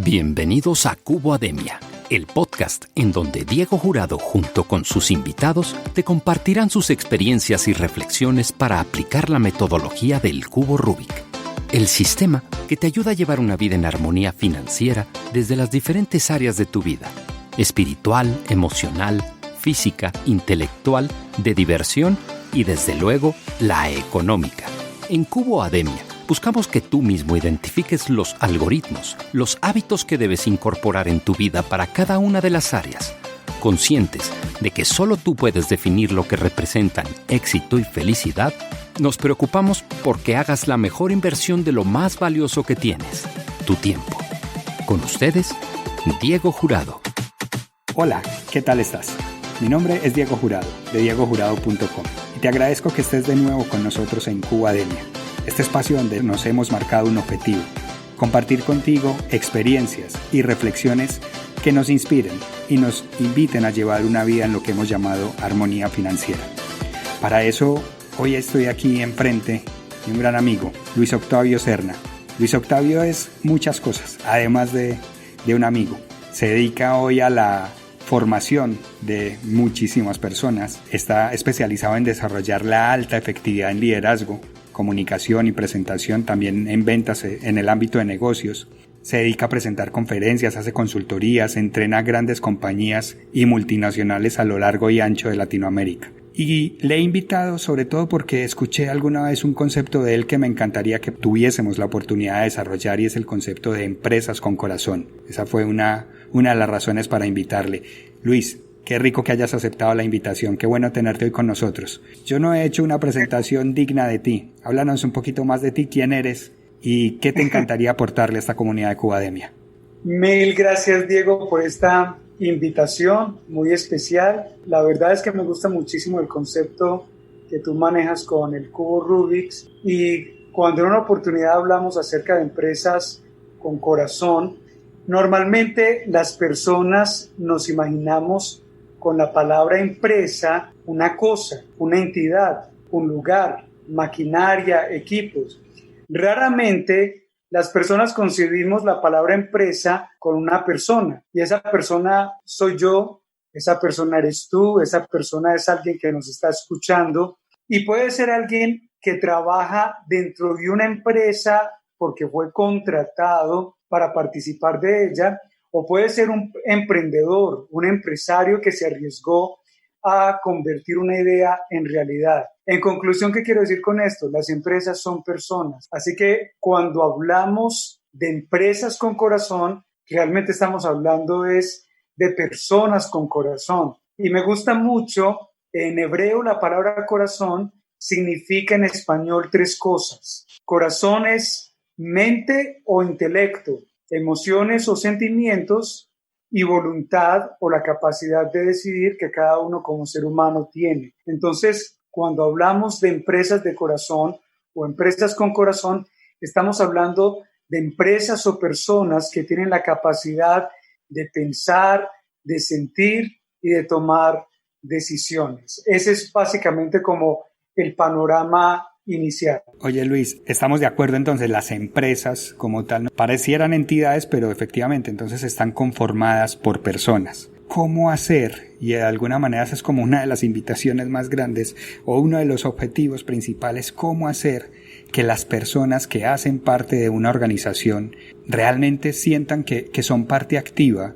Bienvenidos a Cuboademia, el podcast en donde Diego Jurado junto con sus invitados te compartirán sus experiencias y reflexiones para aplicar la metodología del cubo Rubik, el sistema que te ayuda a llevar una vida en armonía financiera desde las diferentes áreas de tu vida: espiritual, emocional, física, intelectual, de diversión y desde luego la económica. En Cuboademia buscamos que tú mismo identifiques los algoritmos, los hábitos que debes incorporar en tu vida para cada una de las áreas, conscientes de que solo tú puedes definir lo que representan éxito y felicidad. Nos preocupamos porque hagas la mejor inversión de lo más valioso que tienes, tu tiempo. Con ustedes, Diego Jurado. Hola, ¿qué tal estás? Mi nombre es Diego Jurado, de diegojurado.com, y te agradezco que estés de nuevo con nosotros en Cuboademia, este espacio donde nos hemos marcado un objetivo: compartir contigo experiencias y reflexiones que nos inspiren y nos inviten a llevar una vida en lo que hemos llamado armonía financiera. Para eso, hoy estoy aquí enfrente de un gran amigo, Luis Octavio Serna. Luis Octavio es muchas cosas, además de un amigo. Se dedica hoy a la formación de muchísimas personas. Está especializado en desarrollar la alta efectividad en liderazgo, comunicación y presentación, también en ventas en el ámbito de negocios. Se dedica a presentar conferencias, hace consultorías, entrena a grandes compañías y multinacionales a lo largo y ancho de Latinoamérica. Y le he invitado sobre todo porque escuché alguna vez un concepto de él que me encantaría que tuviésemos la oportunidad de desarrollar, y es el concepto de empresas con corazón. Esa fue una de las razones para invitarle. Luis, qué rico que hayas aceptado la invitación, qué bueno tenerte hoy con nosotros. Yo no he hecho una presentación digna de ti. Háblanos un poquito más de ti, quién eres y qué te encantaría aportarle a esta comunidad de Cuboademia. Mil gracias, Diego, por esta invitación muy especial. La verdad es que me gusta muchísimo el concepto que tú manejas con el cubo Rubik, y cuando en una oportunidad hablamos acerca de empresas con corazón, normalmente las personas nos imaginamos con la palabra empresa una cosa, una entidad, un lugar, maquinaria, equipos. Raramente las personas concebimos la palabra empresa con una persona, y esa persona soy yo, esa persona eres tú, esa persona es alguien que nos está escuchando, y puede ser alguien que trabaja dentro de una empresa porque fue contratado para participar de ella, o puede ser un emprendedor, un empresario que se arriesgó a convertir una idea en realidad. En conclusión, ¿qué quiero decir con esto? Las empresas son personas. Así que cuando hablamos de empresas con corazón, realmente estamos hablando de personas con corazón. Y me gusta mucho, en hebreo la palabra corazón significa en español tres cosas. Corazón es mente o intelecto, emociones o sentimientos, y voluntad o la capacidad de decidir que cada uno como ser humano tiene. Entonces, cuando hablamos de empresas de corazón o empresas con corazón, estamos hablando de empresas o personas que tienen la capacidad de pensar, de sentir y de tomar decisiones. Ese es básicamente como el panorama inicial. Oye, Luis, estamos de acuerdo entonces, las empresas como tal no parecieran entidades, pero efectivamente entonces están conformadas por personas. ¿Cómo hacer? Y de alguna manera esa es como una de las invitaciones más grandes o uno de los objetivos principales: ¿cómo hacer que las personas que hacen parte de una organización realmente sientan que son parte activa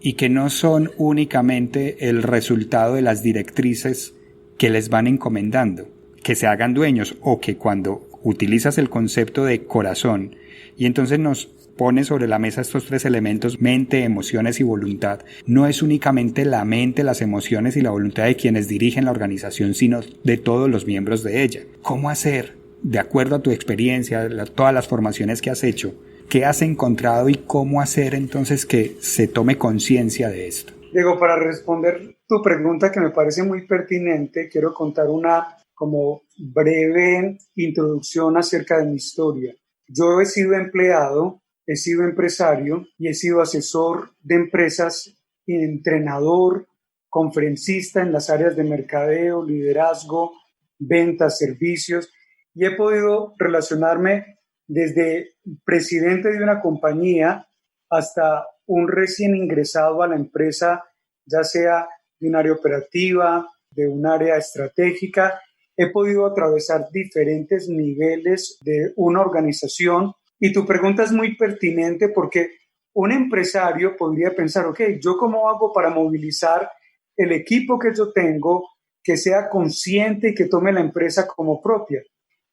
y que no son únicamente el resultado de las directrices que les van encomendando, que se hagan dueños, o que cuando utilizas el concepto de corazón y entonces nos pones sobre la mesa estos tres elementos: mente, emociones y voluntad, no es únicamente la mente, las emociones y la voluntad de quienes dirigen la organización, sino de todos los miembros de ella. ¿Cómo hacer, de acuerdo a tu experiencia, todas las formaciones que has hecho, qué has encontrado y cómo hacer entonces que se tome conciencia de esto? Diego, para responder tu pregunta, que me parece muy pertinente, quiero contar una como breve introducción acerca de mi historia. Yo he sido empleado, he sido empresario y he sido asesor de empresas, entrenador, conferencista en las áreas de mercadeo, liderazgo, ventas, servicios, y he podido relacionarme desde presidente de una compañía hasta un recién ingresado a la empresa, ya sea de un área operativa, de un área estratégica. He podido atravesar diferentes niveles de una organización y tu pregunta es muy pertinente porque un empresario podría pensar, ok, ¿yo cómo hago para movilizar el equipo que yo tengo, que sea consciente y que tome la empresa como propia?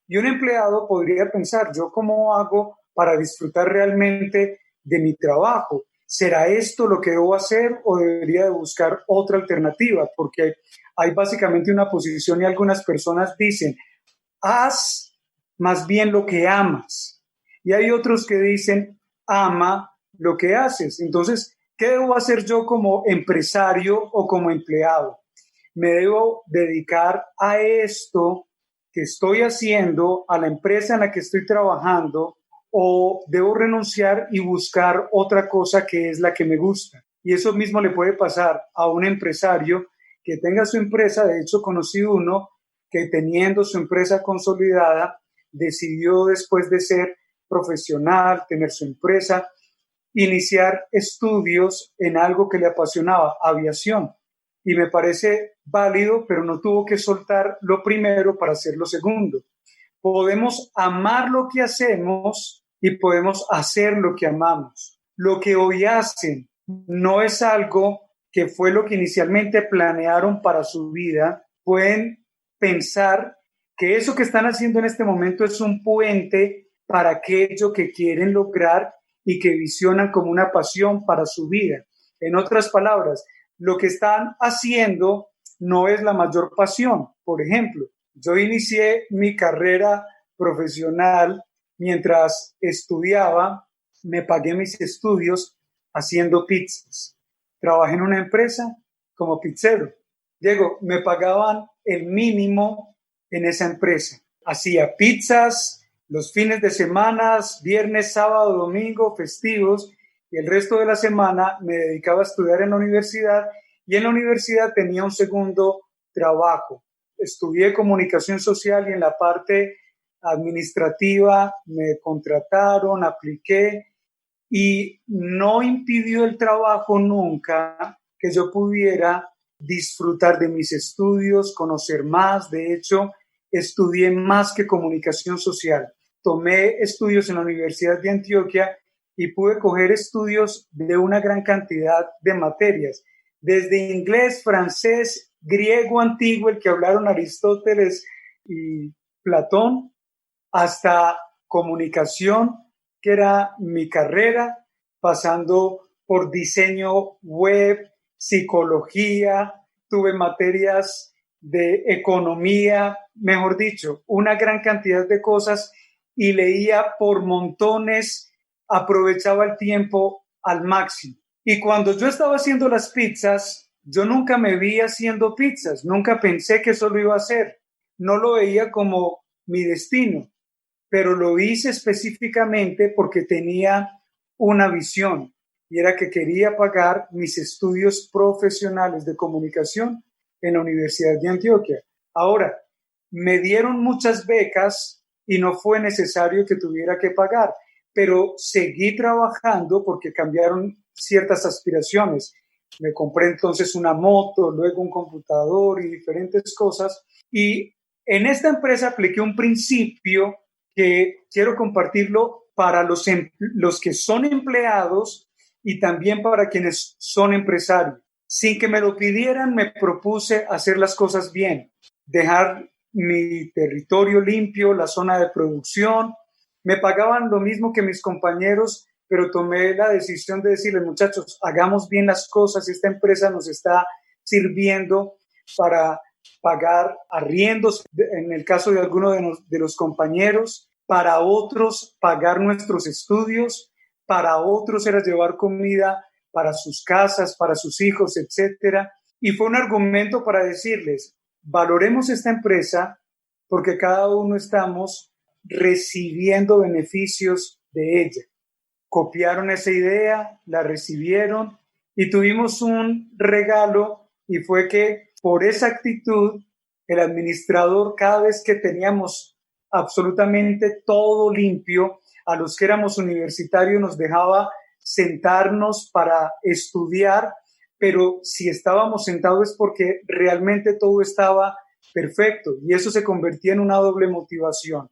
Y un empleado podría pensar, ¿yo cómo hago para disfrutar realmente de mi trabajo? ¿Será esto lo que debo hacer o debería de buscar otra alternativa? Porque hay básicamente una posición y algunas personas dicen, haz más bien lo que amas. Y hay otros que dicen, ama lo que haces. Entonces, ¿qué debo hacer yo como empresario o como empleado? Me debo dedicar a esto que estoy haciendo, a la empresa en la que estoy trabajando, o debo renunciar y buscar otra cosa que es la que me gusta. Y eso mismo le puede pasar a un empresario que tenga su empresa. De hecho, conocí uno que teniendo su empresa consolidada, decidió después de ser profesional, tener su empresa, iniciar estudios en algo que le apasionaba, aviación. Y me parece válido, pero no tuvo que soltar lo primero para hacer lo segundo. Podemos amar lo que hacemos y podemos hacer lo que amamos. Lo que hoy hacen no es algo que fue lo que inicialmente planearon para su vida. Pueden pensar que eso que están haciendo en este momento es un puente para aquello que quieren lograr y que visionan como una pasión para su vida. En otras palabras, lo que están haciendo no es la mayor pasión. Por ejemplo, yo inicié mi carrera profesional mientras estudiaba, me pagué mis estudios haciendo pizzas. Trabajé en una empresa como pizzero. Diego, me pagaban el mínimo en esa empresa. Hacía pizzas los fines de semana, viernes, sábado, domingo, festivos, y el resto de la semana me dedicaba a estudiar en la universidad y en la universidad tenía un segundo trabajo. Estudié comunicación social y en la parte administrativa me contrataron, apliqué y no impidió el trabajo nunca que yo pudiera disfrutar de mis estudios, conocer más. De hecho, estudié más que comunicación social. Tomé estudios en la Universidad de Antioquia y pude coger estudios de una gran cantidad de materias, desde inglés, francés, griego antiguo, el que hablaron Aristóteles y Platón, hasta comunicación, que era mi carrera, pasando por diseño web, psicología, tuve materias de economía, mejor dicho, una gran cantidad de cosas y leía por montones, aprovechaba el tiempo al máximo. Y cuando yo estaba haciendo las pizzas, yo nunca me vi haciendo pizzas, nunca pensé que eso lo iba a hacer, no lo veía como mi destino, pero lo hice específicamente porque tenía una visión y era que quería pagar mis estudios profesionales de comunicación en la Universidad de Antioquia. Ahora, me dieron muchas becas y no fue necesario que tuviera que pagar, pero seguí trabajando porque cambiaron ciertas aspiraciones. Me compré entonces una moto, luego un computador y diferentes cosas. Y en esta empresa apliqué un principio que quiero compartirlo para los que son empleados y también para quienes son empresarios. Sin que me lo pidieran, me propuse hacer las cosas bien, dejar mi territorio limpio, la zona de producción. Me pagaban lo mismo que mis compañeros, pero tomé la decisión de decirles, muchachos, hagamos bien las cosas. Esta empresa nos está sirviendo para pagar arriendos, en el caso de algunos de los compañeros, para otros pagar nuestros estudios, para otros era llevar comida para sus casas, para sus hijos, etcétera. Y fue un argumento para decirles, valoremos esta empresa porque cada uno estamos recibiendo beneficios de ella. Copiaron esa idea, la recibieron y tuvimos un regalo y fue que por esa actitud el administrador, cada vez que teníamos absolutamente todo limpio, a los que éramos universitarios nos dejaba sentarnos para estudiar, pero si estábamos sentados es porque realmente todo estaba perfecto y eso se convertía en una doble motivación.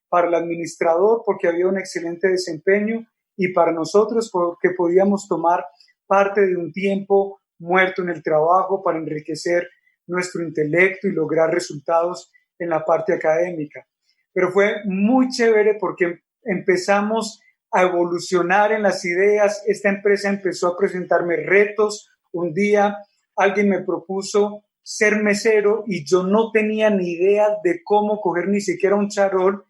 Para el administrador porque había un excelente desempeño y para nosotros porque podíamos tomar parte de un tiempo muerto en el trabajo para enriquecer nuestro intelecto y lograr resultados en la parte académica. Pero fue muy chévere porque empezamos a evolucionar en las ideas. Esta empresa empezó a presentarme retos. Un día alguien me propuso ser mesero y yo no tenía ni idea de cómo coger ni siquiera un charol,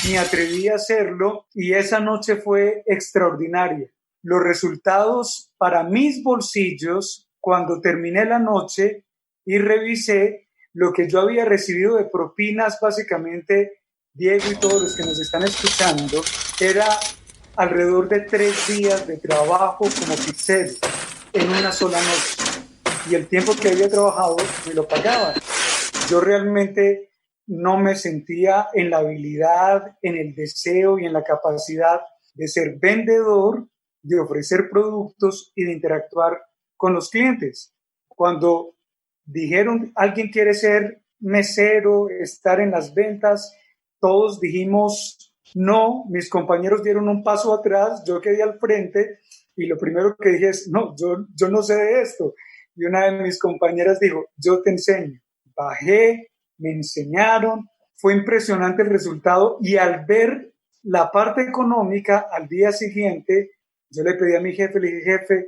ni atreví a hacerlo y esa noche fue extraordinaria. Los resultados para mis bolsillos, cuando terminé la noche y revisé lo que yo había recibido de propinas, básicamente, Diego y todos los que nos están escuchando, era alrededor de 3 días de trabajo como pizzero en una sola noche. Y el tiempo que había trabajado me lo pagaban. Yo realmente no me sentía en la habilidad, en el deseo y en la capacidad de ser vendedor, de ofrecer productos y de interactuar con los clientes. Cuando dijeron, alguien quiere ser mesero, estar en las ventas, todos dijimos no, mis compañeros dieron un paso atrás, yo quedé al frente y lo primero que dije es, no, yo no sé de esto. Y una de mis compañeras dijo, yo te enseño. Bajé, me enseñaron, fue impresionante el resultado y al ver la parte económica al día siguiente, yo le pedí a mi jefe, le dije, jefe,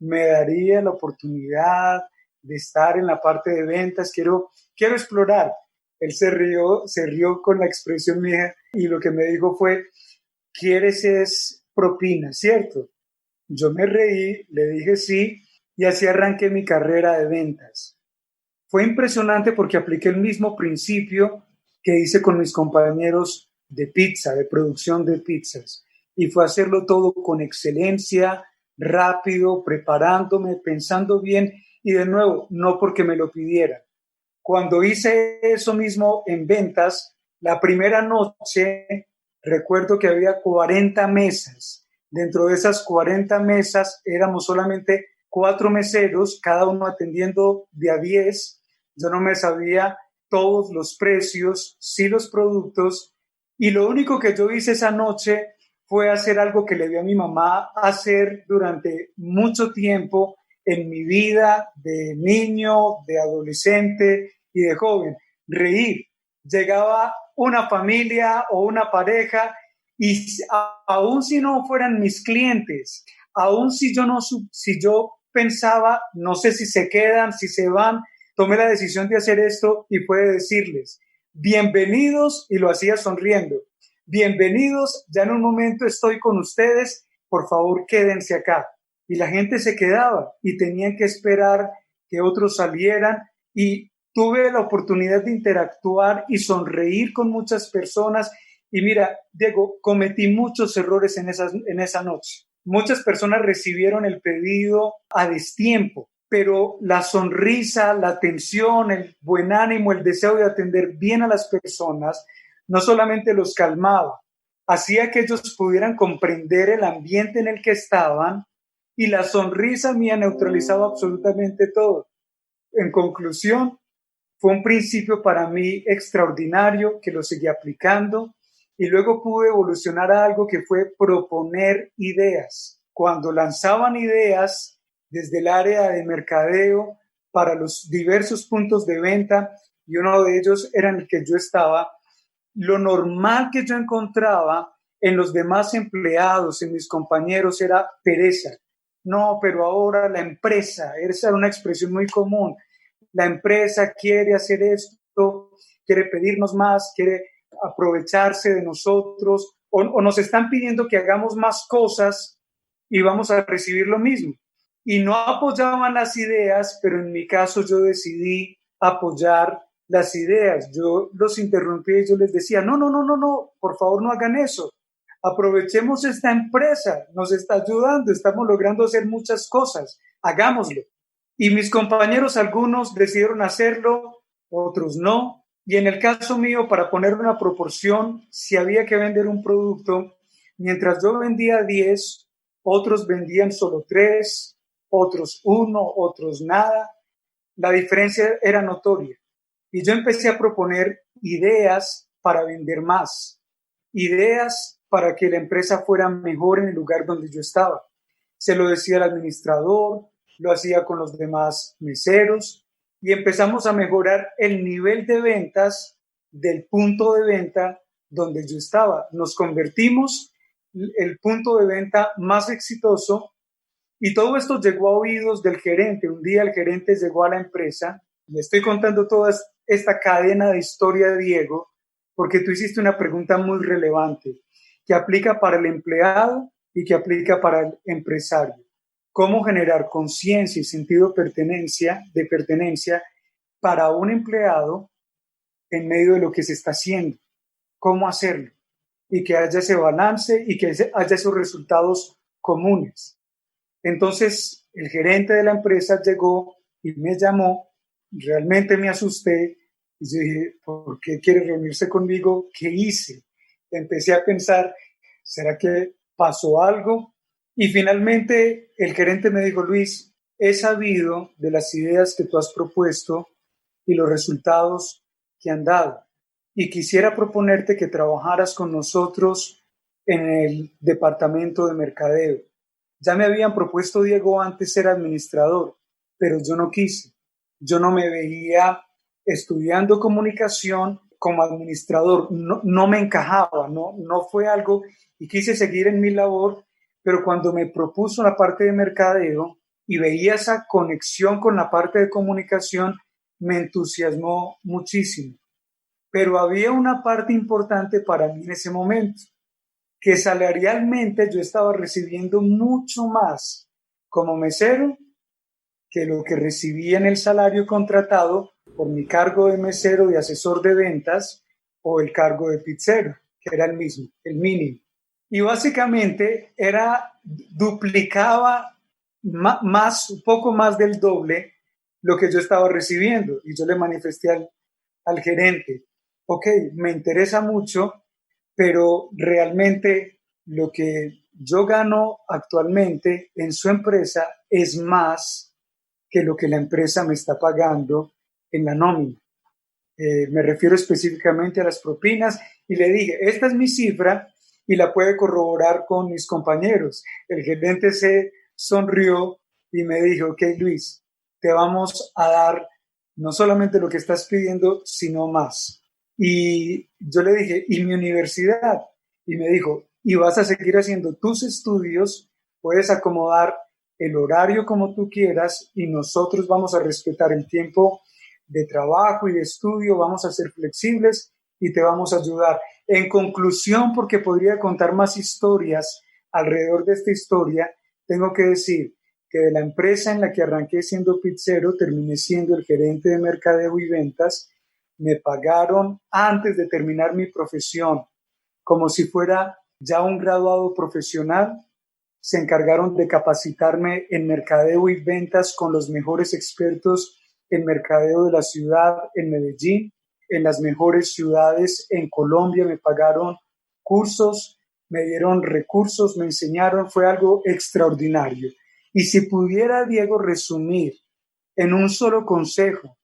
me daría la oportunidad de estar en la parte de ventas, quiero explorar. Él se rió con la expresión mía y lo que me dijo fue, ¿quieres es propina, cierto? Yo me reí, le dije sí y así arranqué mi carrera de ventas. Fue impresionante porque apliqué el mismo principio que hice con mis compañeros de pizza, de producción de pizzas. Y fue hacerlo todo con excelencia, rápido, preparándome, pensando bien y de nuevo, no porque me lo pidieran. Cuando hice eso mismo en ventas, la primera noche recuerdo que había 40 mesas. Dentro de esas 40 mesas éramos solamente 4 meseros, cada uno atendiendo de a 10. Yo no me sabía todos los precios, sí los productos, y lo único que yo hice esa noche fue hacer algo que le vi a mi mamá hacer durante mucho tiempo en mi vida de niño, de adolescente y de joven, reír. Llegaba una familia o una pareja y aun si no fueran mis clientes, aun si yo pensaba, no sé si se quedan, si se van, tomé la decisión de hacer esto y fue de decirles, bienvenidos, y lo hacía sonriendo, bienvenidos, ya en un momento estoy con ustedes, por favor quédense acá. Y la gente se quedaba y tenían que esperar que otros salieran y tuve la oportunidad de interactuar y sonreír con muchas personas. Y mira, Diego, cometí muchos errores en esa noche. Muchas personas recibieron el pedido a destiempo, pero la sonrisa, la atención, el buen ánimo, el deseo de atender bien a las personas, no solamente los calmaba, hacía que ellos pudieran comprender el ambiente en el que estaban y la sonrisa mía neutralizaba absolutamente todo. En conclusión, fue un principio para mí extraordinario que lo seguí aplicando y luego pude evolucionar a algo que fue proponer ideas. Cuando lanzaban ideas desde el área de mercadeo para los diversos puntos de venta, y uno de ellos era en el que yo estaba, lo normal que yo encontraba en los demás empleados, en mis compañeros, era pereza. No, pero ahora la empresa, esa era una expresión muy común, la empresa quiere hacer esto, quiere pedirnos más, quiere aprovecharse de nosotros, o nos están pidiendo que hagamos más cosas y vamos a recibir lo mismo. Y no apoyaban las ideas, pero en mi caso yo decidí apoyar las ideas. Yo los interrumpí y yo les decía, no, por favor no hagan eso. Aprovechemos esta empresa, nos está ayudando, estamos logrando hacer muchas cosas, hagámoslo. Y mis compañeros, algunos decidieron hacerlo, otros no. Y en el caso mío, para poner una proporción, si había que vender un producto, mientras yo vendía 10, otros vendían solo 3, otros 1, otros nada. La diferencia era notoria. Y yo empecé a proponer ideas para vender más, ideas para que la empresa fuera mejor en el lugar donde yo estaba. Se lo decía al administrador, lo hacía con los demás meseros y empezamos a mejorar el nivel de ventas del punto de venta donde yo estaba. Nos convertimos en el punto de venta más exitoso y todo esto llegó a oídos del gerente. Un día el gerente llegó a la empresa. Le estoy contando toda esta cadena de historia de Diego porque tú hiciste una pregunta muy relevante que aplica para el empleado y que aplica para el empresario. ¿Cómo generar conciencia y sentido de pertenencia para un empleado en medio de lo que se está haciendo? ¿Cómo hacerlo? Y que haya ese balance y que haya esos resultados comunes. Entonces, el gerente de la empresa llegó y me llamó. Realmente me asusté y yo dije, ¿por qué quiere reunirse conmigo? ¿Qué hice? Empecé a pensar, ¿será que pasó algo? Y finalmente el gerente me dijo, Luis, he sabido de las ideas que tú has propuesto y los resultados que han dado. Y quisiera proponerte que trabajaras con nosotros en el departamento de mercadeo. Ya me habían propuesto, Diego, antes ser administrador, pero yo no quise. Yo no me veía estudiando comunicación como administrador. No me encajaba, no fue algo y quise seguir en mi labor, pero cuando me propuso la parte de mercadeo y veía esa conexión con la parte de comunicación, me entusiasmó muchísimo. Pero había una parte importante para mí en ese momento, que salarialmente yo estaba recibiendo mucho más como mesero que lo que recibía en el salario contratado por mi cargo de mesero y asesor de ventas o el cargo de pizzero, que era el mismo, el mínimo. Y básicamente duplicaba un poco más del doble lo que yo estaba recibiendo. Y yo le manifesté al gerente, ok, me interesa mucho, pero realmente lo que yo gano actualmente en su empresa es más que lo que la empresa me está pagando en la nómina. Me refiero específicamente a las propinas y le dije, esta es mi cifra y la puede corroborar con mis compañeros. El gerente se sonrió y me dijo, ok, Luis, te vamos a dar no solamente lo que estás pidiendo, sino más. Y yo le dije, ¿y mi universidad? Y me dijo, y vas a seguir haciendo tus estudios, puedes acomodar el horario como tú quieras y nosotros vamos a respetar el tiempo de trabajo y de estudio, vamos a ser flexibles y te vamos a ayudar. En conclusión, porque podría contar más historias alrededor de esta historia, tengo que decir que de la empresa en la que arranqué siendo pizzero, terminé siendo el gerente de mercadeo y ventas. Me pagaron antes de terminar mi profesión, como si fuera ya un graduado profesional. Se encargaron de capacitarme en mercadeo y ventas con los mejores expertos en mercadeo de la ciudad, en Medellín, en las mejores ciudades en Colombia. Me pagaron cursos, me dieron recursos, me enseñaron, fue algo extraordinario. Y si pudiera, Diego, resumir en un solo consejo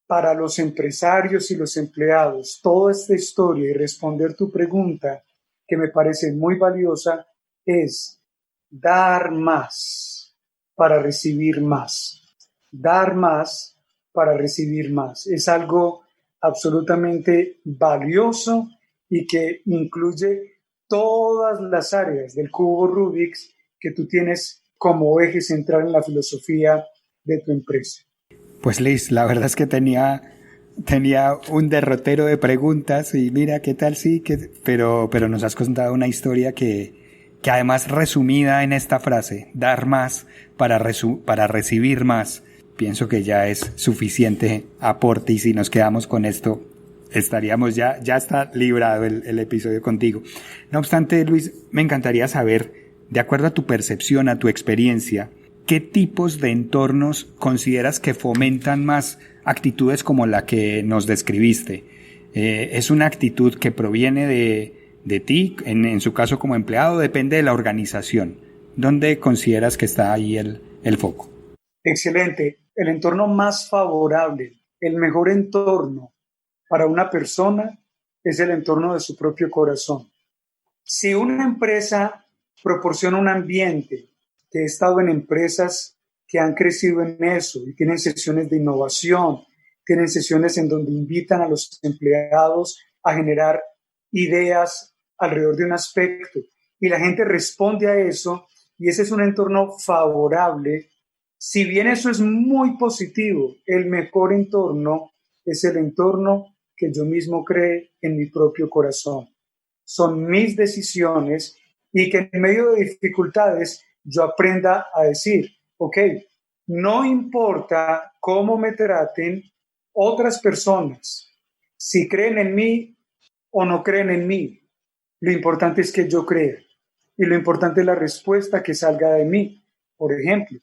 para los empresarios y los empleados toda esta historia y responder tu pregunta, que me parece muy valiosa, es dar más para recibir más. Dar más para recibir más. Es algo absolutamente valioso y que incluye todas las áreas del cubo Rubik's que tú tienes como eje central en la filosofía de tu empresa. Pues Liz, la verdad es que tenía un derrotero de preguntas y mira qué tal sí, pero nos has contado una historia que además resumida en esta frase, dar más para recibir más, pienso que ya es suficiente aporte y si nos quedamos con esto estaríamos ya está librado el episodio contigo. No obstante, Luis, me encantaría saber, de acuerdo a tu percepción, a tu experiencia, ¿qué tipos de entornos consideras que fomentan más actitudes como la que nos describiste? ¿Es una actitud que proviene de ti, en su caso como empleado, depende de la organización? ¿Dónde consideras que está ahí el foco? Excelente. El entorno más favorable, el mejor entorno para una persona es el entorno de su propio corazón. Si una empresa proporciona un ambiente, que he estado en empresas que han crecido en eso y tienen sesiones de innovación, tienen sesiones en donde invitan a los empleados a generar ideas alrededor de un aspecto y la gente responde a eso y ese es un entorno favorable. Si bien eso es muy positivo, el mejor entorno es el entorno que yo mismo cree en mi propio corazón. Son mis decisiones y que en medio de dificultades yo aprenda a decir, ok, no importa cómo me traten otras personas, si creen en mí o no creen en mí, lo importante es que yo crea y lo importante es la respuesta que salga de mí. Por ejemplo,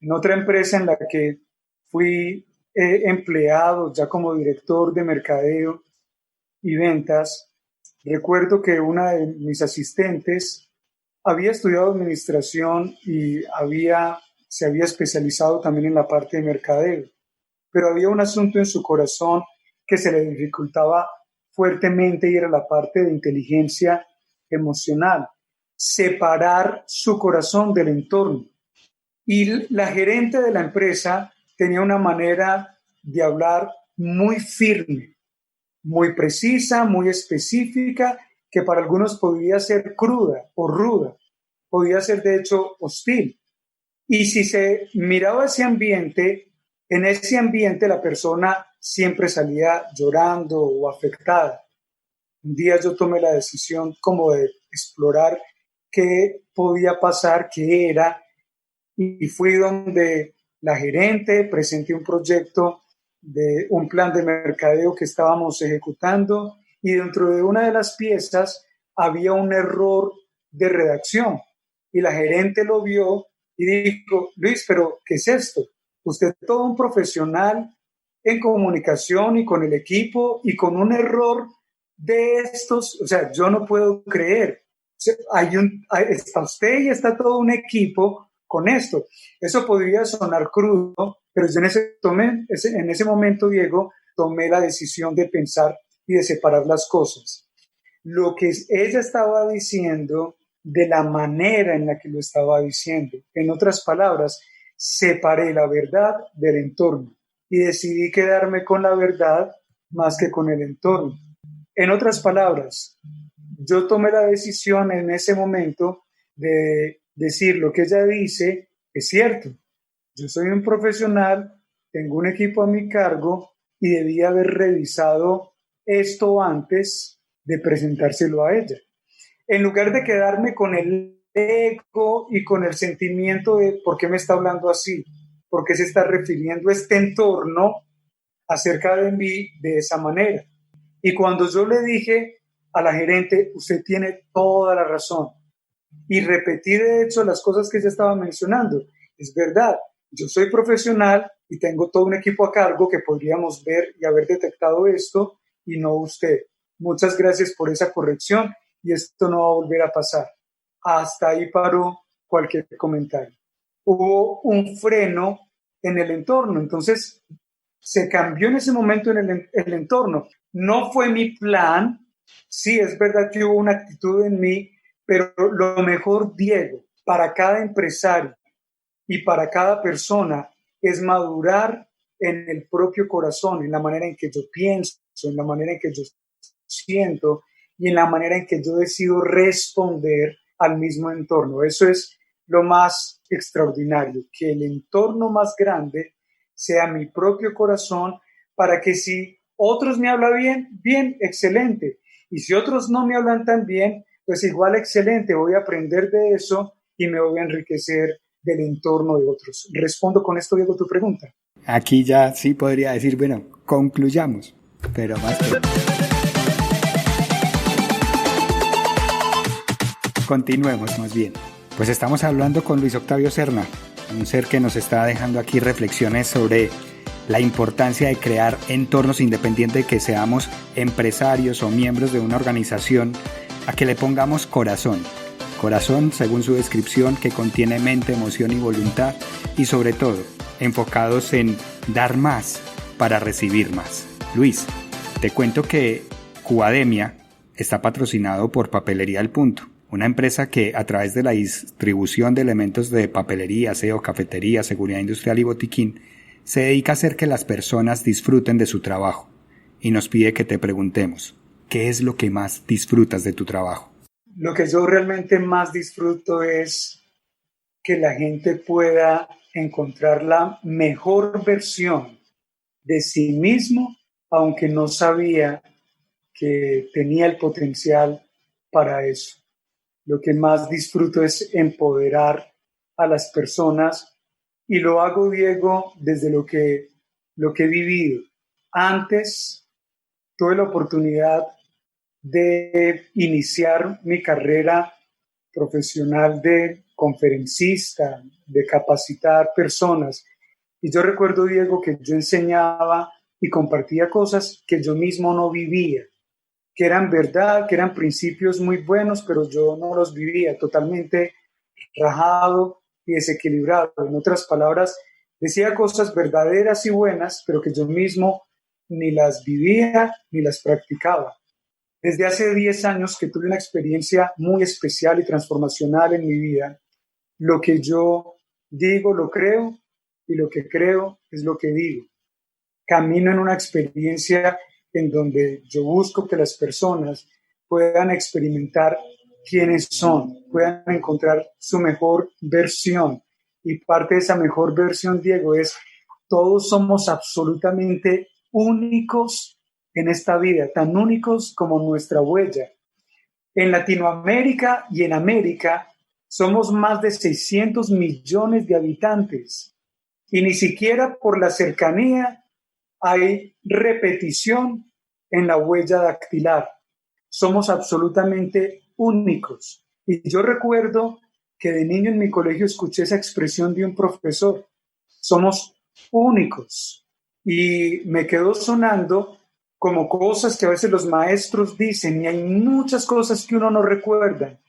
en otra empresa en la que fui empleado ya como director de mercadeo y ventas, recuerdo que una de mis asistentes había estudiado administración y se había especializado también en la parte de mercadeo, pero había un asunto en su corazón que se le dificultaba fuertemente y era la parte de inteligencia emocional, separar su corazón del entorno. Y la gerente de la empresa tenía una manera de hablar muy firme, muy precisa, muy específica, que para algunos podía ser cruda o ruda, podía ser de hecho hostil. Y si se miraba ese ambiente, en ese ambiente la persona siempre salía llorando o afectada. Un día yo tomé la decisión como de explorar qué podía pasar, qué era, y fui donde la gerente, presenté un proyecto de un plan de mercadeo que estábamos ejecutando y dentro de una de las piezas había un error de redacción y la gerente lo vio y dijo, Luis, pero ¿qué es esto? Usted es todo un profesional en comunicación y con el equipo y con un error de estos, o sea, yo no puedo creer. Está usted y está todo un equipo con esto. Eso podría sonar crudo, pero yo en ese momento, Diego, tomé la decisión de pensar y de separar las cosas. Lo que ella estaba diciendo de la manera en la que lo estaba diciendo. En otras palabras, separé la verdad del entorno y decidí quedarme con la verdad más que con el entorno. En otras palabras, yo tomé la decisión en ese momento de decir lo que ella dice es cierto. Yo soy un profesional, tengo un equipo a mi cargo y debía haber revisado esto antes de presentárselo a ella. En lugar de quedarme con el ego y con el sentimiento de ¿por qué me está hablando así? ¿Por qué se está refiriendo a este entorno acerca de mí de esa manera? Y cuando yo le dije a la gerente, usted tiene toda la razón, y repetí de hecho las cosas que ella estaba mencionando, es verdad, yo soy profesional y tengo todo un equipo a cargo que podríamos ver y haber detectado esto y no usted. Muchas gracias por esa corrección y esto no va a volver a pasar. Hasta ahí paró cualquier comentario. Hubo un freno en el entorno, entonces se cambió en ese momento en el entorno. No fue mi plan, sí, es verdad que hubo una actitud en mí, pero lo mejor, Diego, para cada empresario y para cada persona es madurar en el propio corazón, en la manera en que yo pienso, en la manera en que yo siento y en la manera en que yo decido responder al mismo entorno. Eso es lo más extraordinario, que el entorno más grande sea mi propio corazón, para que si otros me hablan bien, bien, excelente. Y si otros no me hablan tan bien, pues igual excelente, voy a aprender de eso y me voy a enriquecer del entorno de otros. Respondo con esto, Diego, tu pregunta. Aquí ya sí podría decir, bueno, concluyamos, pero más que... Continuemos más bien. Pues estamos hablando con Luis Octavio Serna, un ser que nos está dejando aquí reflexiones sobre la importancia de crear entornos independientes, que seamos empresarios o miembros de una organización, a que le pongamos corazón Corazón, según su descripción, que contiene mente, emoción y voluntad, y sobre todo, enfocados en dar más para recibir más. Luis, te cuento que Cubademia está patrocinado por Papelería El Punto, una empresa que a través de la distribución de elementos de papelería, aseo, cafetería, seguridad industrial y botiquín, se dedica a hacer que las personas disfruten de su trabajo y nos pide que te preguntemos, ¿qué es lo que más disfrutas de tu trabajo? Lo que yo realmente más disfruto es que la gente pueda encontrar la mejor versión de sí mismo, aunque no sabía que tenía el potencial para eso. Lo que más disfruto es empoderar a las personas y lo hago, Diego, desde lo que he vivido. Antes tuve la oportunidad de iniciar mi carrera profesional de conferencista, de capacitar personas. Y yo recuerdo, Diego, que yo enseñaba y compartía cosas que yo mismo no vivía, que eran verdad, que eran principios muy buenos, pero yo no los vivía, totalmente rajado y desequilibrado. En otras palabras, decía cosas verdaderas y buenas, pero que yo mismo ni las vivía ni las practicaba. Desde hace 10 años que tuve una experiencia muy especial y transformacional en mi vida, lo que yo digo lo creo y lo que creo es lo que digo. Camino en una experiencia en donde yo busco que las personas puedan experimentar quiénes son, puedan encontrar su mejor versión. Y parte de esa mejor versión, Diego, es todos somos absolutamente únicos en esta vida, tan únicos como nuestra huella. En Latinoamérica y en América somos más de 600 millones de habitantes y ni siquiera por la cercanía hay repetición en la huella dactilar. Somos absolutamente únicos. Y yo recuerdo que de niño en mi colegio escuché esa expresión de un profesor. Somos únicos. Y me quedó sonando como cosas que a veces los maestros dicen, y hay muchas cosas que uno no recuerda,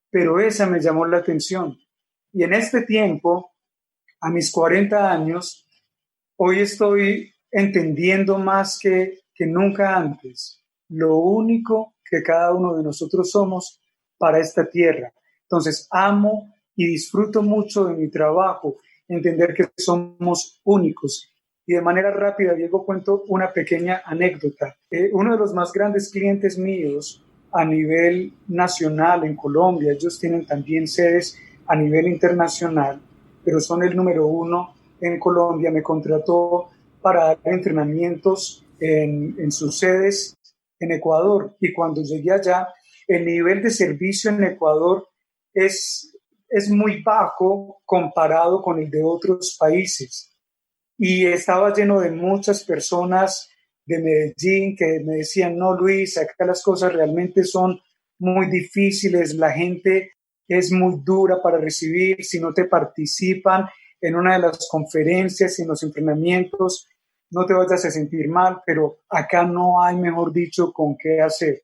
pero esa me llamó la atención. Y en este tiempo, a mis 40 años, hoy estoy entendiendo más que nunca antes lo único que cada uno de nosotros somos para esta tierra. Entonces, amo y disfruto mucho de mi trabajo, entender que somos únicos. Y de manera rápida, Diego, cuento una pequeña anécdota. Uno de los más grandes clientes míos a nivel nacional en Colombia, ellos tienen también sedes a nivel internacional, pero son el número uno en Colombia, me contrató para dar entrenamientos en sus sedes en Ecuador. Y cuando llegué allá, el nivel de servicio en Ecuador es muy bajo comparado con el de otros países. Y estaba lleno de muchas personas de Medellín que me decían, no, Luis, acá las cosas realmente son muy difíciles, la gente es muy dura para recibir, si no te participan en una de las conferencias y en los entrenamientos, no te vayas a sentir mal, pero acá no hay, mejor dicho, con qué hacer.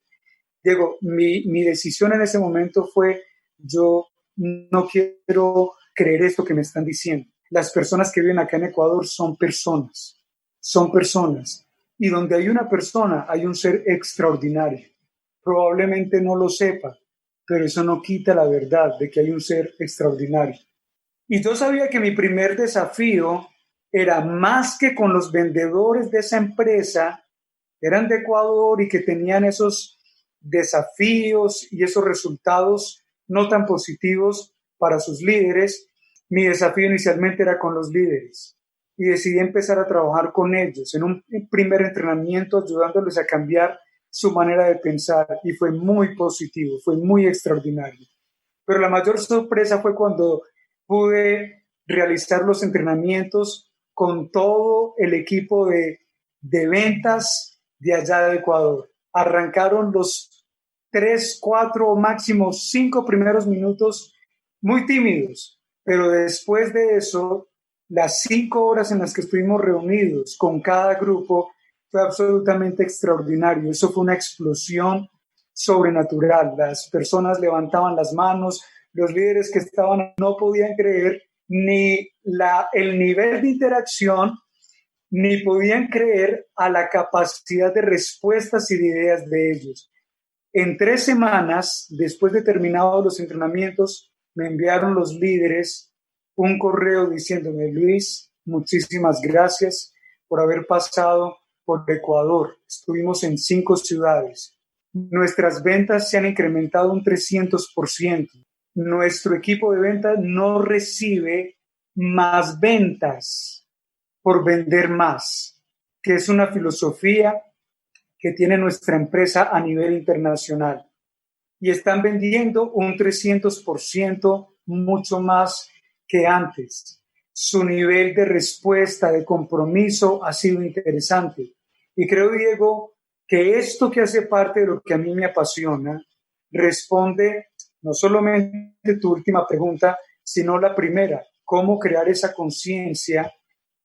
Diego, mi decisión en ese momento fue, yo no quiero creer esto que me están diciendo. Las personas que viven acá en Ecuador son personas. Y donde hay una persona, hay un ser extraordinario. Probablemente no lo sepa, pero eso no quita la verdad de que hay un ser extraordinario. Y yo sabía que mi primer desafío era más que con los vendedores de esa empresa, eran de Ecuador y que tenían esos desafíos y esos resultados no tan positivos para sus líderes. Mi desafío inicialmente era con los líderes y decidí empezar a trabajar con ellos en un primer entrenamiento, ayudándoles a cambiar su manera de pensar, y fue muy positivo, fue muy extraordinario. Pero la mayor sorpresa fue cuando pude realizar los entrenamientos con todo el equipo de ventas de allá de Ecuador. Arrancaron los 3, 4 o máximo 5 primeros minutos muy tímidos, pero después de eso, las 5 horas en las que estuvimos reunidos con cada grupo fue absolutamente extraordinario. Eso fue una explosión sobrenatural. Las personas levantaban las manos, Los líderes que estaban no podían creer ni el nivel de interacción, ni podían creer a la capacidad de respuestas y de ideas de ellos. En 3 semanas, después de terminados los entrenamientos, me enviaron los líderes un correo diciéndome: Luis, muchísimas gracias por haber pasado por Ecuador. Estuvimos en 5 ciudades. Nuestras ventas se han incrementado un 300%. Nuestro equipo de ventas no recibe más ventas por vender más, que es una filosofía que tiene nuestra empresa a nivel internacional. Y están vendiendo un 300% mucho más que antes. Su nivel de respuesta, de compromiso ha sido interesante. Y creo, Diego, que esto que hace parte de lo que a mí me apasiona responde no solamente tu última pregunta, sino la primera: cómo crear esa conciencia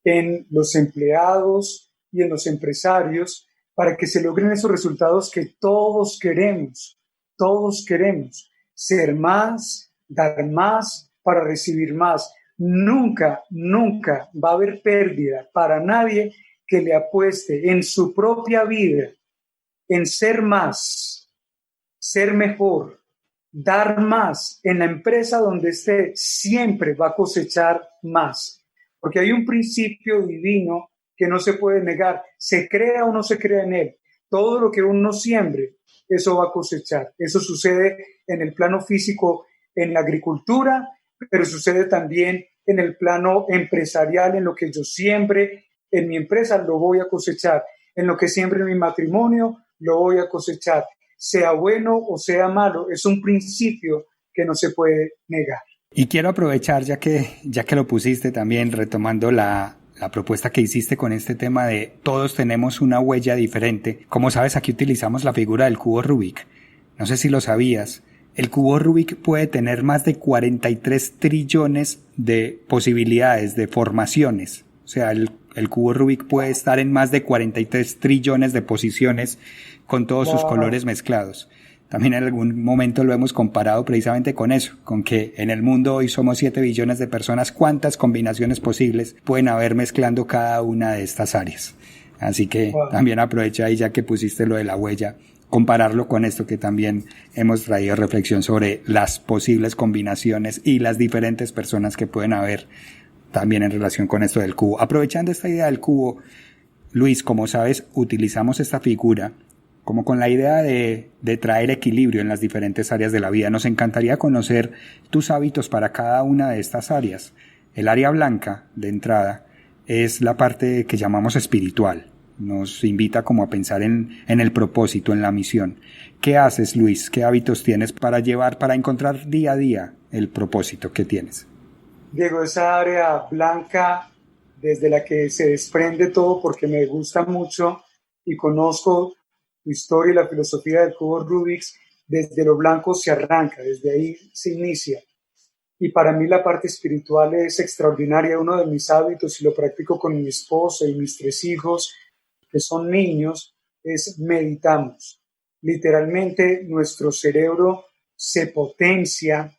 en los empleados y en los empresarios para que se logren esos resultados que todos queremos. Todos queremos ser más, dar más para recibir más. Nunca va a haber pérdida para nadie que le apueste en su propia vida en ser más, ser mejor, dar más. En la empresa donde esté, siempre va a cosechar más, porque hay un principio divino que no se puede negar, se crea o no se crea en él. Todo lo que uno siembre, eso va a cosechar. Eso sucede en el plano físico, en la agricultura, pero sucede también en el plano empresarial. En lo que yo siembre en mi empresa, lo voy a cosechar. En lo que siembre en mi matrimonio, lo voy a cosechar. Sea bueno o sea malo, es un principio que no se puede negar. Y quiero aprovechar, ya que lo pusiste también, retomando la propuesta que hiciste con este tema de todos tenemos una huella diferente. Como sabes, aquí utilizamos la figura del cubo Rubik. No sé si lo sabías. El cubo Rubik puede tener más de 43 trillones de posibilidades, de formaciones. O sea, el cubo Rubik puede estar en más de 43 trillones de posiciones con todos sus colores mezclados. También en algún momento lo hemos comparado precisamente con eso, con que en el mundo hoy somos 7 billones de personas. ¿Cuántas combinaciones posibles pueden haber mezclando cada una de estas áreas? Así que también aprovecha ahí, ya que pusiste lo de la huella, compararlo con esto que también hemos traído reflexión sobre las posibles combinaciones y las diferentes personas que pueden haber también en relación con esto del cubo. Aprovechando esta idea del cubo, Luis, como sabes, utilizamos esta figura como con la idea de traer equilibrio en las diferentes áreas de la vida. Nos encantaría conocer tus hábitos para cada una de estas áreas. El área blanca, de entrada, es la parte que llamamos espiritual. Nos invita como a pensar en el propósito, en la misión. ¿Qué haces, Luis? ¿Qué hábitos tienes para encontrar día a día el propósito que tienes? Diego, esa área blanca desde la que se desprende todo, porque me gusta mucho y conozco tu historia y la filosofía del cubo Rubik's. Desde lo blanco se arranca, desde ahí se inicia. Y para mí la parte espiritual es extraordinaria. Uno de mis hábitos, y lo practico con mi esposa y mis 3 hijos, que son niños, es meditamos. Literalmente nuestro cerebro se potencia,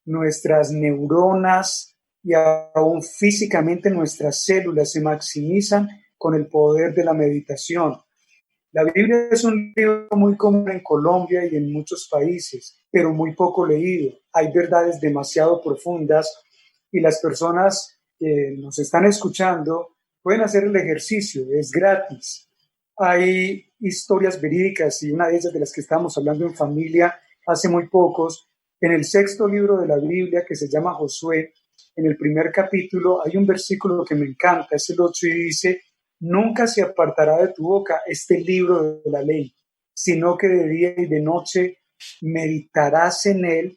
nuestras neuronas y aún físicamente nuestras células se maximizan con el poder de la meditación. La Biblia es un libro muy común en Colombia y en muchos países, pero muy poco leído. Hay verdades demasiado profundas y las personas que nos están escuchando pueden hacer el ejercicio, es gratis. Hay historias verídicas, y una de ellas de las que estamos hablando en familia hace muy pocos, en el 6º libro de la Biblia, que se llama Josué, en el 1er capítulo hay un versículo que me encanta, es el 8, y dice: nunca se apartará de tu boca este libro de la ley, sino que de día y de noche meditarás en él,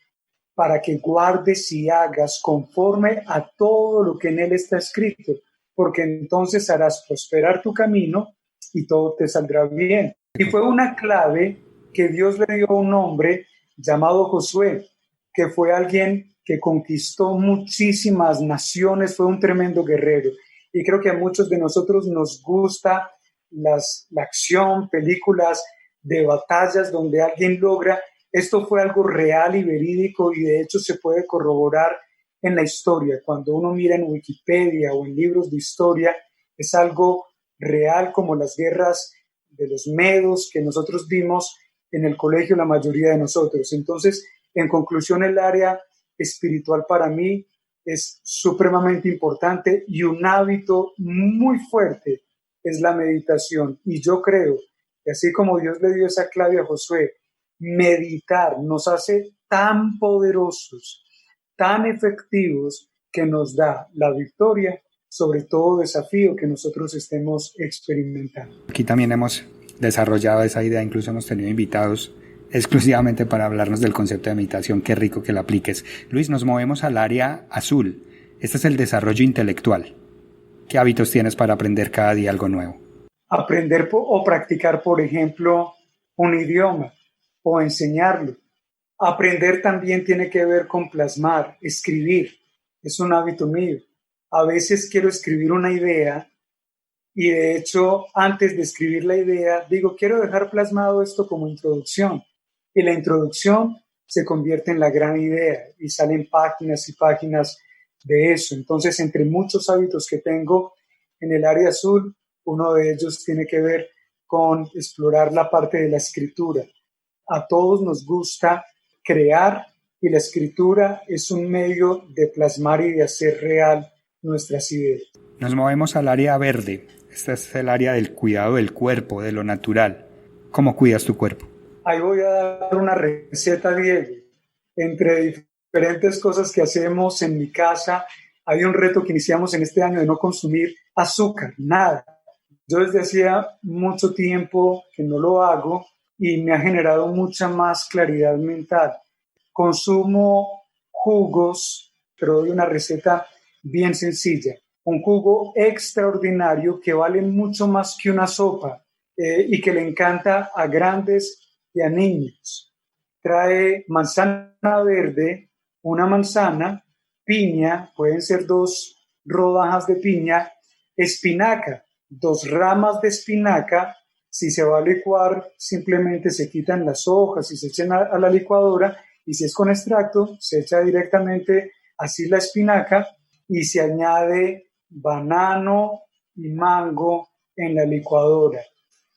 para que guardes y hagas conforme a todo lo que en él está escrito, porque entonces harás prosperar tu camino y todo te saldrá bien. Y fue una clave que Dios le dio a un hombre llamado Josué, que fue alguien que conquistó muchísimas naciones, fue un tremendo guerrero. Y creo que a muchos de nosotros nos gusta la acción, películas de batallas donde alguien logra Esto fue algo real y verídico y de hecho se puede corroborar en la historia. Cuando uno mira en Wikipedia o en libros de historia, es algo real como las guerras de los medos que nosotros vimos en el colegio, la mayoría de nosotros. Entonces, en conclusión, el área espiritual para mí es supremamente importante y un hábito muy fuerte es la meditación. Y yo creo que así como Dios le dio esa clave a Josué, meditar nos hace tan poderosos, tan efectivos, que nos da la victoria sobre todo desafío que nosotros estemos experimentando. Aquí también hemos desarrollado esa idea, incluso hemos tenido invitados exclusivamente para hablarnos del concepto de meditación. Qué rico que lo apliques. Luis, nos movemos al área azul. Este es el desarrollo intelectual. ¿Qué hábitos tienes para aprender cada día algo nuevo? Aprender o practicar, por ejemplo, un idioma o enseñarlo. Aprender también tiene que ver con plasmar, escribir. Es un hábito mío. A veces quiero escribir una idea y de hecho antes de escribir la idea digo, quiero dejar plasmado esto como introducción. Y la introducción se convierte en la gran idea y salen páginas y páginas de eso. Entonces, entre muchos hábitos que tengo en el área azul, uno de ellos tiene que ver con explorar la parte de la escritura. A todos nos gusta crear y la escritura es un medio de plasmar y de hacer real nuestras ideas. Nos movemos al área verde. Este es el área del cuidado del cuerpo, de lo natural. ¿Cómo cuidas tu cuerpo? Ahí voy a dar una receta, Diego. Entre diferentes cosas que hacemos en mi casa, hay un reto que iniciamos en este año de no consumir azúcar, nada. Yo desde hacía mucho tiempo que no lo hago y me ha generado mucha más claridad mental. Consumo jugos, pero doy una receta bien sencilla. Un jugo extraordinario que vale mucho más que una sopa y que le encanta a grandes y a niños. Trae manzana verde, una manzana, piña, pueden ser 2 rodajas de piña, espinaca, 2 ramas de espinaca. Si se va a licuar, simplemente se quitan las hojas y se echan a la licuadora, y si es con extracto, se echa directamente así la espinaca y se añade banano y mango en la licuadora.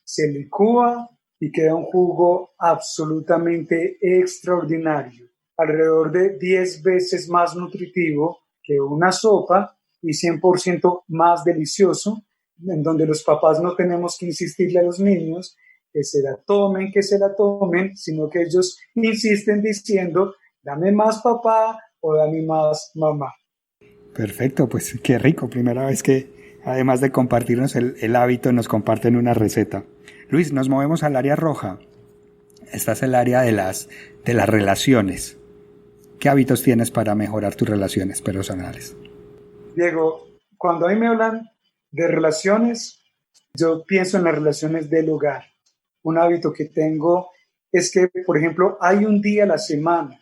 Se licúa y queda un jugo absolutamente extraordinario, alrededor de 10 veces más nutritivo que una sopa y 100% más delicioso, en donde los papás no tenemos que insistirle a los niños que se la tomen, sino que ellos insisten diciendo, dame más papá o dame más mamá. Perfecto, pues qué rico. Primera vez que, además de compartirnos el hábito, nos comparten una receta. Luis, nos movemos al área roja. Esta es el área de las relaciones. ¿Qué hábitos tienes para mejorar tus relaciones personales? Diego, cuando a mí me hablan de relaciones, yo pienso en las relaciones del hogar. Un hábito que tengo es que, por ejemplo, hay un día a la semana,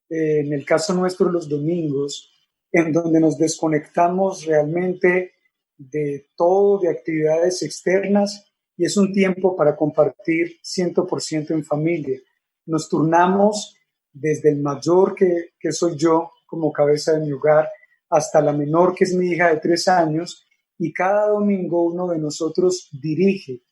en el caso nuestro los domingos, en donde nos desconectamos realmente de todo, de actividades externas, y es un tiempo para compartir 100% en familia. Nos turnamos desde el mayor que soy yo como cabeza de mi hogar hasta la menor que es mi hija de 3 años, y cada domingo uno de nosotros dirige.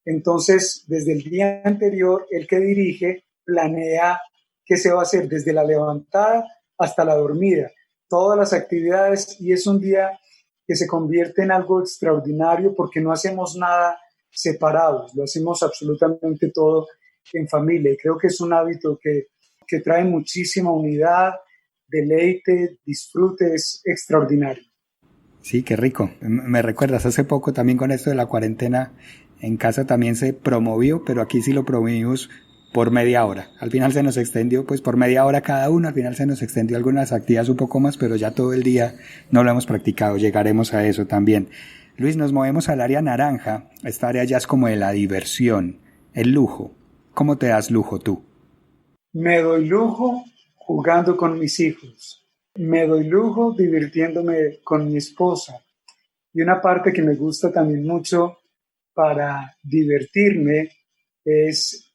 Entonces, desde el día anterior, el que dirige planea qué se va a hacer desde la levantada hasta la dormida, todas las actividades, y es un día que se convierte en algo extraordinario porque no hacemos nada separados, lo hacemos absolutamente todo en familia, y creo que es un hábito que trae muchísima unidad, deleite, disfrute, es extraordinario. Sí, qué rico. Me recuerdas, hace poco también con esto de la cuarentena, en casa también se promovió, pero aquí sí lo promovimos por media hora. Al final se nos extendió, pues por media hora cada uno, al final se nos extendió algunas actividades un poco más, pero ya todo el día no lo hemos practicado, llegaremos a eso también. Luis, nos movemos al área naranja. Esta área ya es como de la diversión, el lujo. ¿Cómo te das lujo tú? Me doy lujo jugando con mis hijos. Me doy lujo divirtiéndome con mi esposa. Y una parte que me gusta también mucho para divertirme es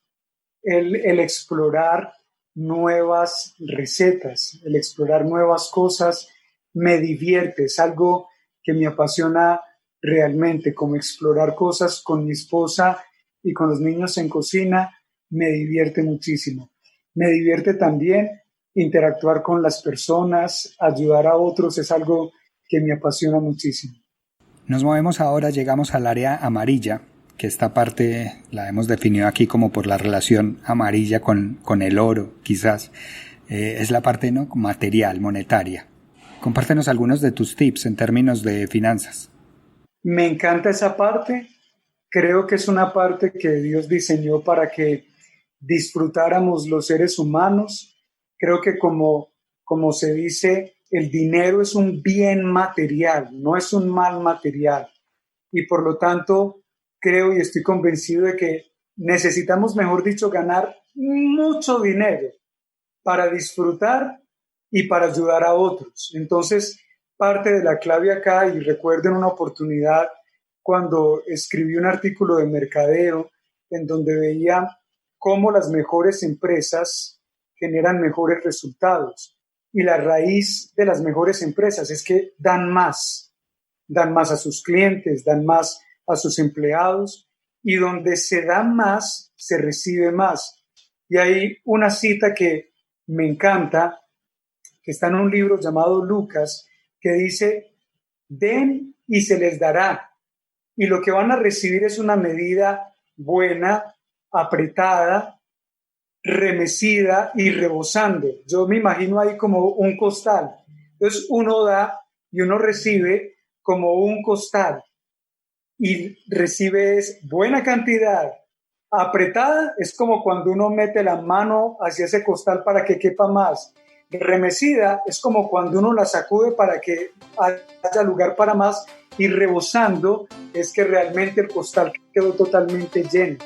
el explorar nuevas recetas, el explorar nuevas cosas me divierte, es algo que me apasiona realmente, como explorar cosas con mi esposa y con los niños en cocina, me divierte muchísimo. Me divierte también interactuar con las personas, ayudar a otros, es algo que me apasiona muchísimo. Nos movemos ahora, llegamos al área amarilla, que esta parte la hemos definido aquí como por la relación amarilla con el oro, quizás. Es la parte no material, monetaria. Compártenos algunos de tus tips en términos de finanzas. Me encanta esa parte. Creo que es una parte que Dios diseñó para que disfrutáramos los seres humanos. Creo que como se dice, el dinero es un bien material, no es un mal material. Y por lo tanto, creo y estoy convencido de que necesitamos, mejor dicho, ganar mucho dinero para disfrutar y para ayudar a otros. Entonces, parte de la clave acá, y recuerden una oportunidad cuando escribí un artículo de mercadeo en donde veía cómo las mejores empresas generan mejores resultados. Y la raíz de las mejores empresas es que dan más a sus clientes, dan más a sus empleados, y donde se da más, se recibe más. Y hay una cita que me encanta, que está en un libro llamado Lucas, que dice: den y se les dará, y lo que van a recibir es una medida buena, apretada, remecida y rebosando. Yo me imagino ahí como un costal. Entonces uno da y uno recibe como un costal, y recibe buena cantidad. Apretada es como cuando uno mete la mano hacia ese costal para que quepa más. Remecida es como cuando uno la sacude para que haya lugar para más, y rebosando es que realmente el costal quedó totalmente lleno.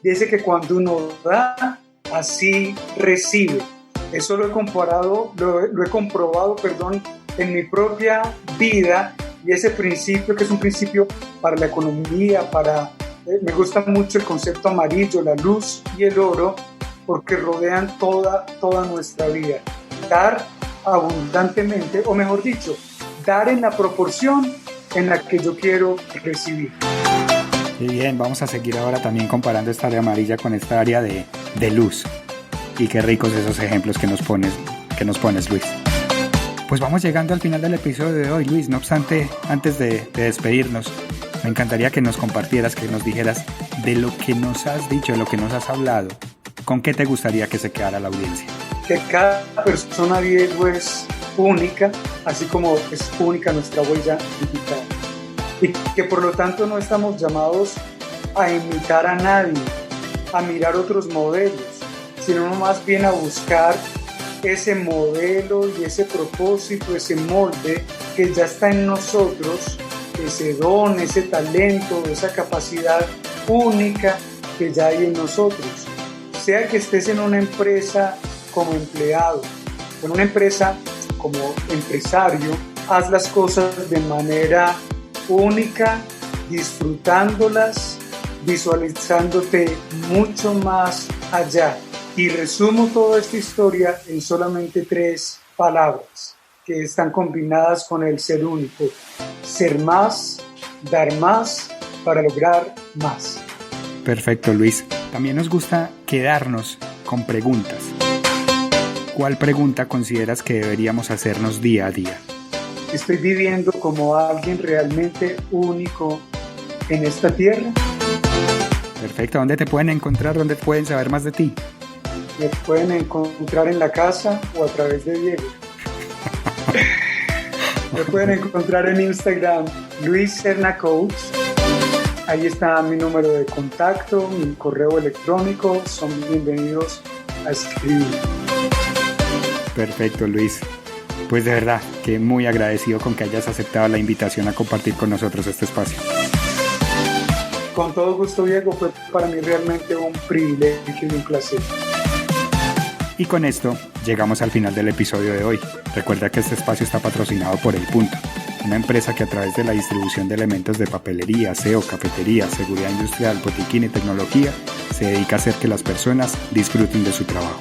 Dice que cuando uno da, así recibe. Eso lo he comprobado en mi propia vida, y ese principio, que es un principio para la economía, me gusta mucho el concepto amarillo, la luz y el oro, porque rodean toda nuestra vida. Dar abundantemente, o mejor dicho, dar en la proporción en la que yo quiero recibir. Y bien, vamos a seguir ahora también comparando esta área amarilla con esta área de luz. Y qué ricos esos ejemplos que nos pones, Luis. Pues vamos llegando al final del episodio de hoy, Luis. No obstante, antes de despedirnos, me encantaría que nos compartieras, que nos dijeras de lo que nos has dicho, de lo que nos has hablado. ¿Con qué te gustaría que se quedara la audiencia? Que cada persona, Diego, es única, así como es única nuestra huella digital. Y que por lo tanto no estamos llamados a imitar a nadie, a mirar otros modelos, sino más bien a buscar ese modelo y ese propósito, ese molde que ya está en nosotros, ese don, ese talento, esa capacidad única que ya hay en nosotros. Sea que estés en una empresa como empleado, en una empresa como empresario, haz las cosas de manera única, disfrutándolas, visualizándote mucho más allá. Y resumo toda esta historia en solamente 3 palabras que están combinadas con el ser único: ser más, dar más para lograr más. Perfecto, Luis. También nos gusta quedarnos con preguntas. ¿Cuál pregunta consideras que deberíamos hacernos día a día? ¿Estoy viviendo como alguien realmente único en esta tierra? Perfecto. ¿Dónde te pueden encontrar? ¿Dónde pueden saber más de ti? Me pueden encontrar en la casa o a través de Diego. Me pueden encontrar en Instagram, Luis Serna Coach. Ahí está mi número de contacto, mi correo electrónico. Son bienvenidos a escribir. Perfecto, Luis. Pues de verdad que muy agradecido con que hayas aceptado la invitación a compartir con nosotros este espacio. Con todo gusto, Diego. Fue para mí realmente un privilegio y un placer. Y con esto llegamos al final del episodio de hoy. Recuerda que este espacio está patrocinado por El Punto, una empresa que a través de la distribución de elementos de papelería, aseo, cafetería, seguridad industrial, botiquín y tecnología, se dedica a hacer que las personas disfruten de su trabajo.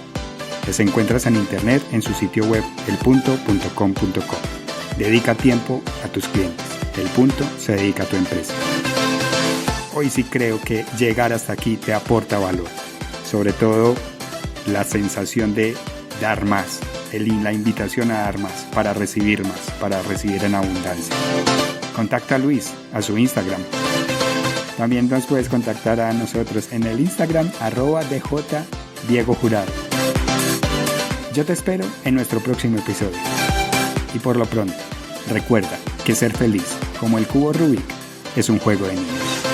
Les encuentras en internet en su sitio web elpunto.com.co. Dedica tiempo a tus clientes. El Punto se dedica a tu empresa. Hoy sí creo que llegar hasta aquí te aporta valor. Sobre todo la sensación de dar más, la invitación a dar más, para recibir en abundancia. Contacta a Luis, a su Instagram. También nos puedes contactar a nosotros en el Instagram @djdiegojurado. Yo te espero en nuestro próximo episodio. Y por lo pronto, recuerda que ser feliz, como el cubo Rubik, es un juego de niños.